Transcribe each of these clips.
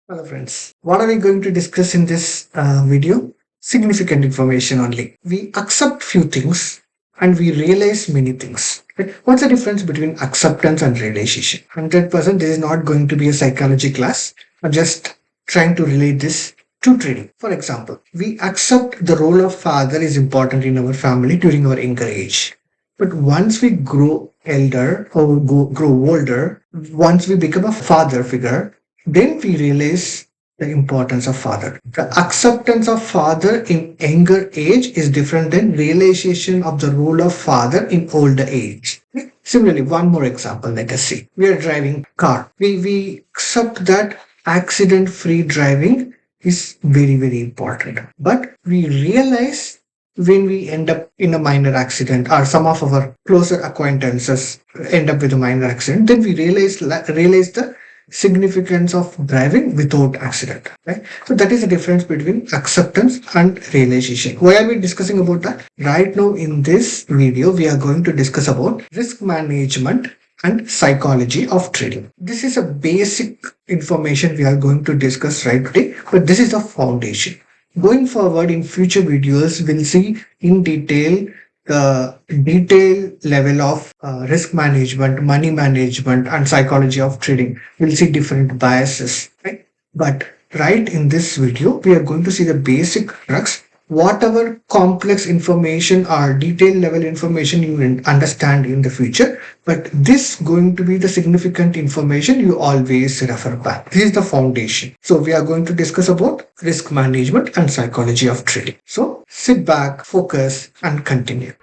Hello friends, what are we going to discuss in this video? Significant information only. We accept few things and we realize many things. Right? What's the difference between acceptance and realization? 100% this is not going to be a psychology class. I'm just trying to relate this to trading. For example, we accept the role of father is important in our family during our younger age. But once we grow elder or grow older, once we become a father figure, then we realize the importance of father. The acceptance of father in younger age is different than realization of the role of father in older age. Similarly, one more example, let us see. We are driving car. We accept that accident free driving is very important. But we realize when we end up in a minor accident or some of our closer acquaintances end up with a minor accident, then we realize the significance of driving without accident, right? So that is the difference between acceptance and realization. Why are we discussing about that right now? In this video we are going to discuss about risk management and psychology of trading. This is a basic information we are going to discuss right today, but this is the foundation. Going forward in future videos, we'll see in detail the detailed level of risk management, money management, and psychology of trading. We'll see different biases, right? But right in this video, we are going to see the basic crux. Whatever complex information or detailed level information you will understand in the future, but this going to be the significant information you always refer back. This is the foundation. So we are going to discuss about risk management and psychology of trading. So sit back, focus, and continue.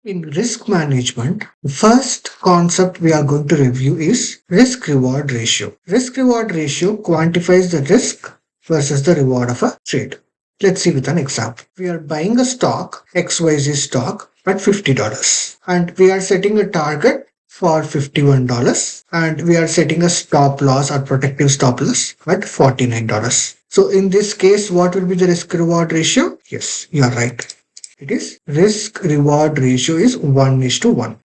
In risk management, the first concept we are going to review is risk reward ratio. Risk reward ratio quantifies the risk versus the reward of a trade. Let's see with an example. We are buying a stock, XYZ stock, at $50 and we are setting a target for $51 and we are setting a stop loss or protective stop loss at $49. So in this case, what will be the risk reward ratio? Yes, you are right. It is risk reward ratio is 1:1.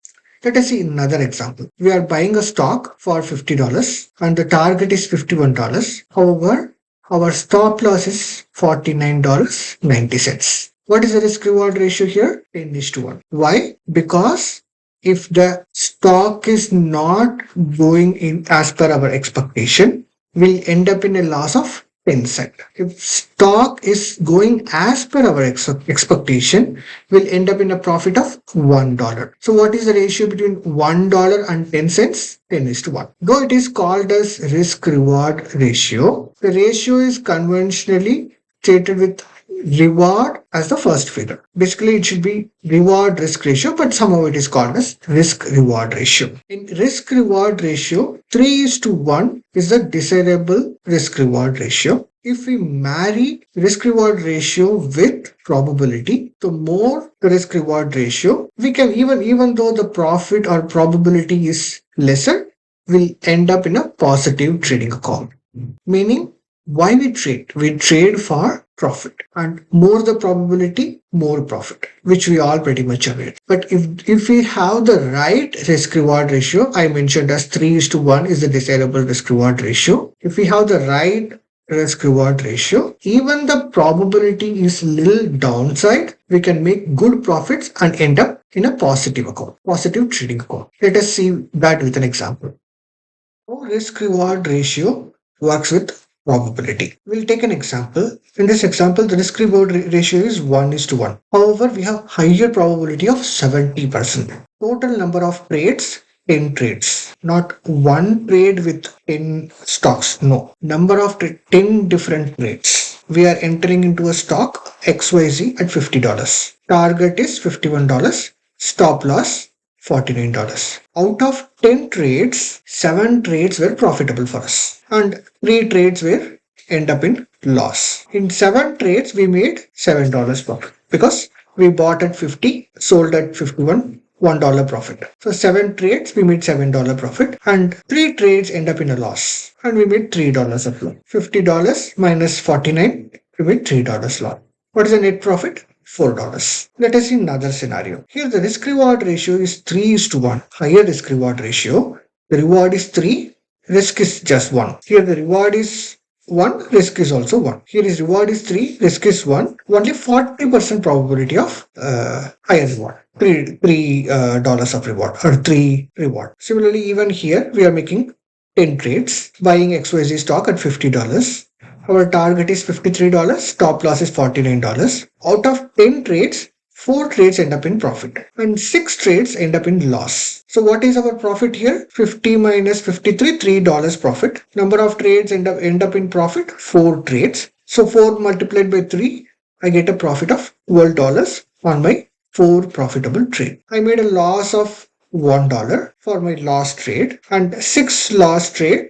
Let us see another example. We are buying a stock for $50 and the target is $51. However, our stop loss is $49.90. What is the risk reward ratio here? 10:1. Why? Because if the stock is not going in as per our expectation, we'll end up in a loss of 10 cents. If stock is going as per our expectation, we'll end up in a profit of $1. So what is the ratio between $1 and 10 cents? 10:1. Though it is called as risk reward ratio, the ratio is conventionally stated with reward as the first figure. Basically, it should be reward risk ratio, but somehow it is called as risk reward ratio. In risk reward ratio, 3:1 is the desirable risk reward ratio. If we marry risk reward ratio with probability, the more the risk reward ratio, we can even though the profit or probability is lesser, will end up in a positive trading account. Meaning, why we trade? We trade for profit, and more the probability, more profit, which we all pretty much aware. But if we have the right risk reward ratio, I mentioned as 3:1 is the desirable risk reward ratio. If we have the right risk reward ratio, even the probability is little downside, we can make good profits and end up in a positive account, positive trading account. Let us see that with an example. How risk reward ratio works with probability. We'll take an example. In this example, the risk reward ratio is 1:1. However, we have higher probability of 70%. Total number of trades, 10 trades. Not one trade with 10 stocks. No. Number of 10 different trades. We are entering into a stock XYZ at $50. Target is $51. Stop loss $49. Out of 10 trades, 7 trades were profitable for us and 3 trades were end up in loss. In 7 trades, we made $7 profit because we bought at 50, sold at 51, $1 profit. So 7 trades, we made $7 profit and 3 trades end up in a loss and we made $3 of loss. $50 minus 49, we made $3 loss. What is the net profit? $4. Let us see another scenario. Here the risk reward ratio is 3 is to 1. Higher risk reward ratio. The reward is 3, risk is just 1. Here the reward is 1, risk is also 1. Here is reward is 3, risk is 1. Only 40% probability of higher reward. $3 of reward or 3 reward. Similarly, even here we are making 10 trades, buying XYZ stock at $50. Our target is $53, stop loss is $49. Out of 10 trades, 4 trades end up in profit and 6 trades end up in loss. So what is our profit here? 50 minus 53, $3 profit. Number of trades end up in profit, 4 trades. So 4 multiplied by 3, I get a profit of $12 on my 4 profitable trade. I made a loss of $1 for my last trade and 6 lost trade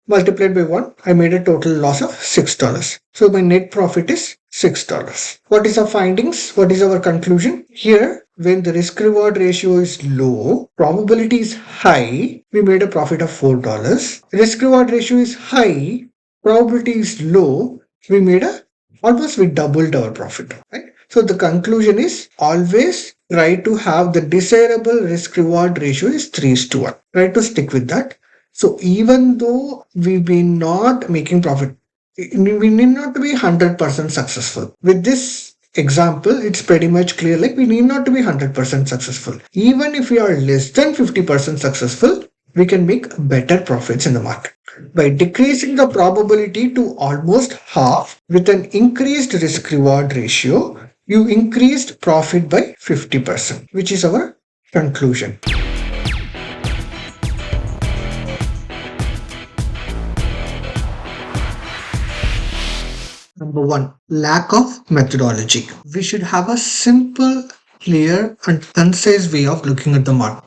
multiplied by 1, I made a total loss of $6. So my net profit is $6. What is our findings? What is our conclusion? Here, when the risk reward ratio is low, probability is high, we made a profit of $4. Risk reward ratio is high, probability is low, we doubled our profit, right? So the conclusion is always try to have the desirable risk reward ratio is 3 to 1. Try to stick with that. So even though we may not making profit, we need not to be 100% successful. With this example, it's pretty much clear like we need not to be 100% successful. Even if we are less than 50% successful, we can make better profits in the market. By decreasing the probability to almost half with an increased risk reward ratio, you increased profit by 50%, which is our conclusion. Number 1, lack of methodology. We should have a simple, clear, and concise way of looking at the market.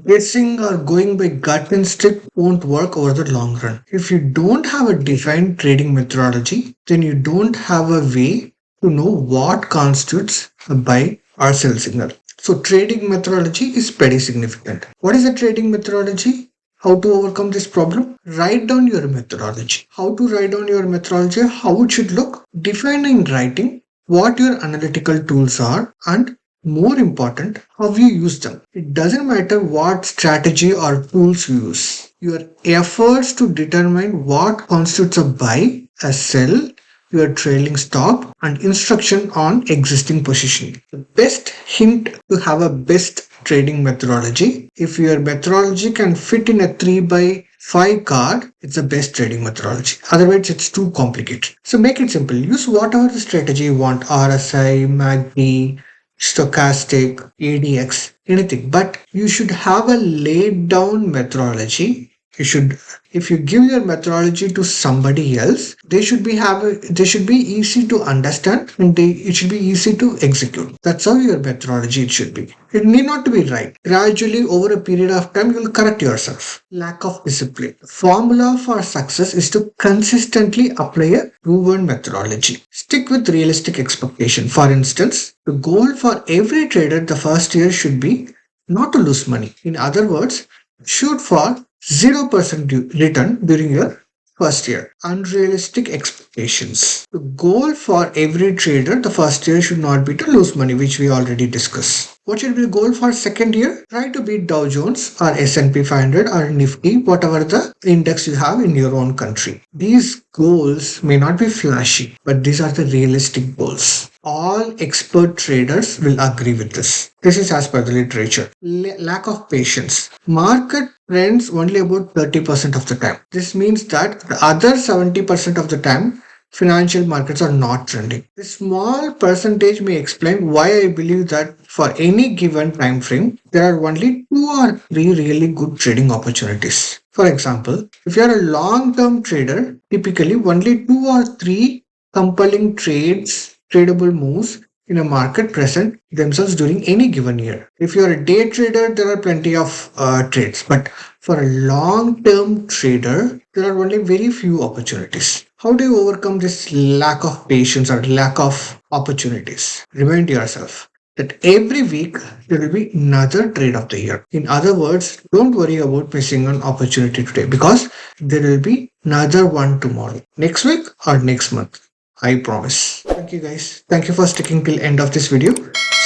Guessing or going by gut instinct won't work over the long run. If you don't have a defined trading methodology, then you don't have a way to know what constitutes a buy or sell signal. So trading methodology is pretty significant. What is a trading methodology? How to overcome this problem? Write down your methodology. How to write down your methodology? How it should look? Define in writing what your analytical tools are and more important, how you use them. It doesn't matter what strategy or tools you use. Your efforts to determine what constitutes a buy, a sell, your trailing stop, and instruction on existing position. The best hint to have a best trading methodology. If your methodology can fit in a 3 by 5 card, it's the best trading methodology. Otherwise, it's too complicated. So make it simple. Use whatever the strategy you want. RSI, MACD, stochastic, ADX, anything. But you should have a laid down methodology. If you give your methodology to somebody else, they should be easy to understand and it should be easy to execute. That's how your methodology should be. It need not to be right. Gradually, over a period of time, you will correct yourself. Lack of discipline. The formula for success is to consistently apply a proven methodology. Stick with realistic expectation. For instance, the goal for every trader the first year should be not to lose money. In other words, shoot for 0% return during your first year. Unrealistic expectations. The goal for every trader the first year should not be to lose money, which we already discussed. What should be the goal for second year? Try to beat Dow Jones or S&P 500 or Nifty, whatever the index you have in your own country. These goals may not be flashy, but these are the realistic goals. All expert traders will agree with this. This is as per the literature. Lack of patience. Market trends only about 30% of the time. This means that the other 70% of the time, financial markets are not trending. This small percentage may explain why I believe that for any given time frame, there are only 2 or 3 really good trading opportunities. For example, if you are a long-term trader, typically only 2 or 3 compelling tradable moves in a market present themselves during any given year. If you are a day trader, there are plenty of trades, but for a long-term trader, there are only very few opportunities. How do you overcome this lack of patience or lack of opportunities? Remind yourself that every week there will be another trade of the year. In other words, don't worry about missing an opportunity today because there will be another one tomorrow, next week or next month. I promise. Thank you guys. Thank you for sticking till end of this video.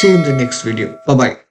See you in the next video. Bye bye.